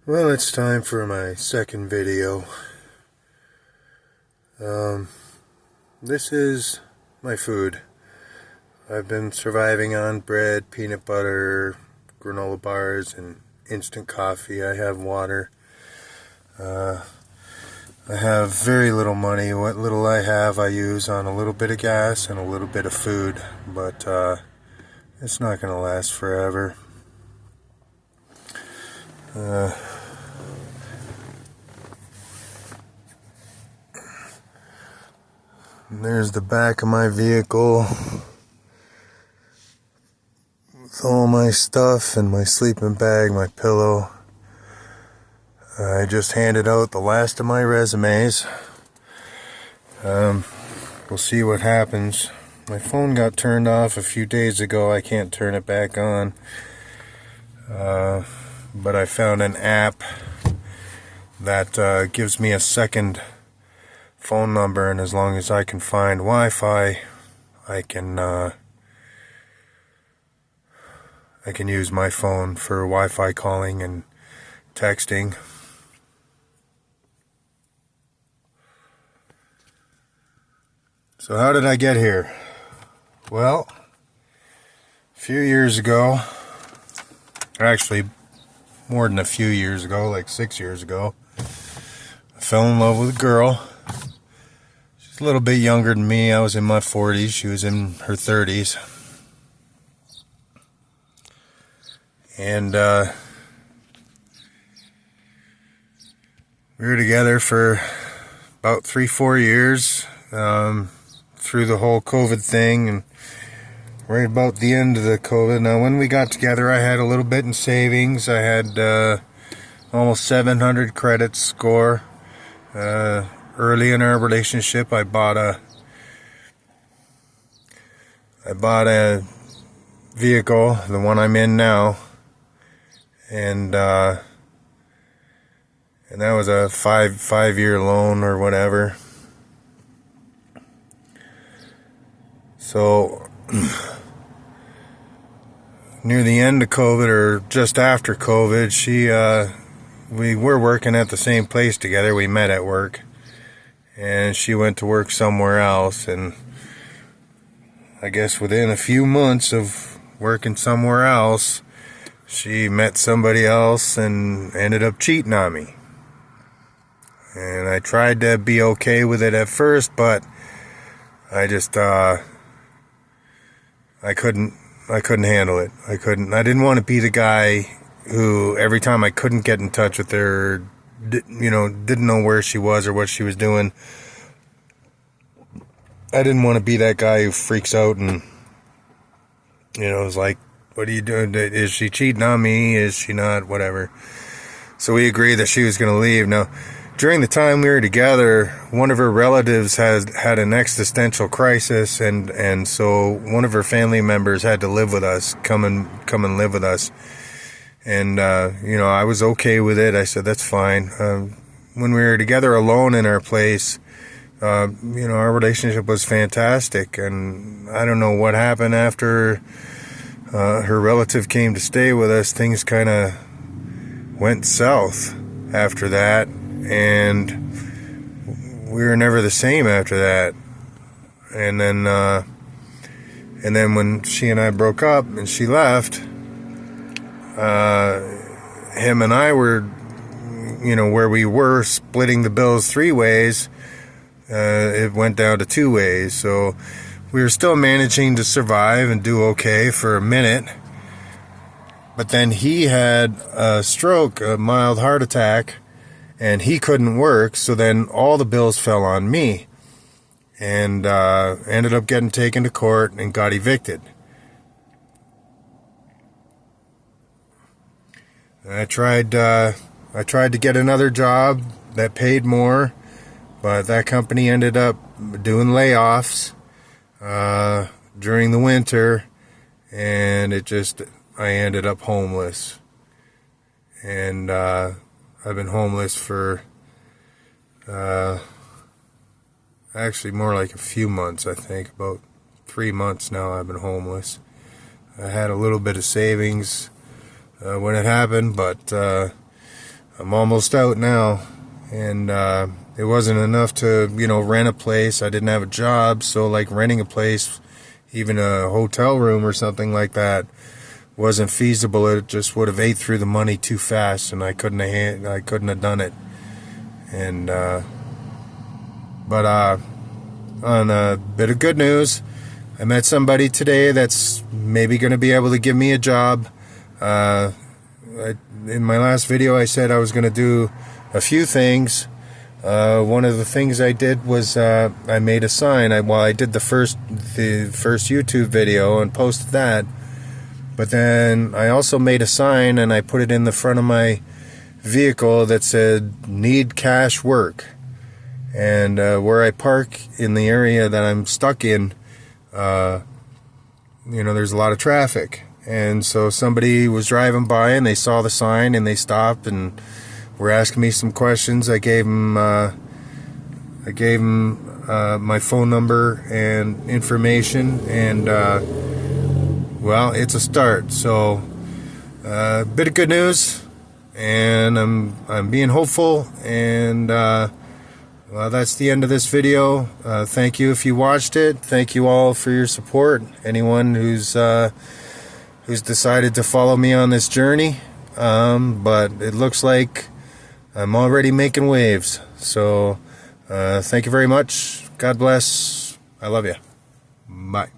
Well, it's time for my second video. This is my food. I've been surviving on bread, peanut butter, granola bars, and instant coffee. I have water. I have very little money. What little I have, I use on a little bit of gas and a little bit of food. But it's not going to last forever. There's the back of my vehicle with all my stuff and my sleeping bag, my pillow. I just handed out the last of my resumes. We'll see what happens. My phone got turned off a few days ago. I can't turn it back on. But I found an app that gives me a second phone number, and as long as I can find Wi-Fi, I can use my phone for Wi-Fi calling and texting. So how did I get here? Well, a few years ago, actually more than a few years ago, like 6 years ago, I fell in love with a girl. She's a little bit younger than me. I was in my 40s. She was in her 30s. And we were together for about 3-4 years through the whole COVID thing, and right about the end of the COVID. Now, when we got together, I had a little bit in savings. I had almost 700 credits score. Early in our relationship, I bought a vehicle, the one I'm in now, and that was a five-year loan or whatever. So near the end of COVID, or just after COVID, we were working at the same place together. We met at work, and she went to work somewhere else, and I guess within a few months of working somewhere else, she met somebody else and ended up cheating on me. And I tried to be okay with it at first, but I just I couldn't handle it. I didn't want to be the guy who, every time I couldn't get in touch with her, didn't know where she was or what she was doing. I didn't want to be that guy who freaks out and, is like, what are you doing? Is she cheating on me? Is she not? Whatever. So we agreed that she was going to leave. Now, during the time we were together, one of her relatives had an existential crisis, and so one of her family members had to live with us, come and live with us. And, I was okay with it. I said, that's fine. When we were together alone in our place, our relationship was fantastic. And I don't know what happened after her relative came to stay with us. Things kind of went south after that. And we were never the same after that. And then when she and I broke up and she left, him and I were, where we were splitting the bills 3 ways, it went down to 2 ways. So we were still managing to survive and do okay for a minute. But then he had a stroke, a mild heart attack, and he couldn't work. So then all the bills fell on me, and ended up getting taken to court and got evicted. I tried to get another job that paid more, but that company ended up doing layoffs during the winter, and I ended up homeless. And I've been homeless for actually more like a few months, I think. About 3 months now I've been homeless. I had a little bit of savings when it happened, but I'm almost out now, and it wasn't enough to, rent a place. I didn't have a job, so like renting a place, even a hotel room or something like that, wasn't feasible. It just would have ate through the money too fast, and I couldn't have done it. And but on a bit of good news, I met somebody today that's maybe going to be able to give me a job. In my last video, I said I was going to do a few things. One of the things I did was I made a sign. I did the first YouTube video and posted that, but then I also made a sign and I put it in the front of my vehicle that said "Need cash work." And where I park in the area that I'm stuck in, there's a lot of traffic. And so somebody was driving by and they saw the sign and they stopped and were asking me some questions. I gave them my phone number and information, and well, it's a start. So a bit of good news, and I'm being hopeful. And well, that's the end of this video. Thank you if you watched it. Thank you all for your support. Anyone who's decided to follow me on this journey. But it looks like I'm already making waves. So thank you very much. God bless. I love you. Bye.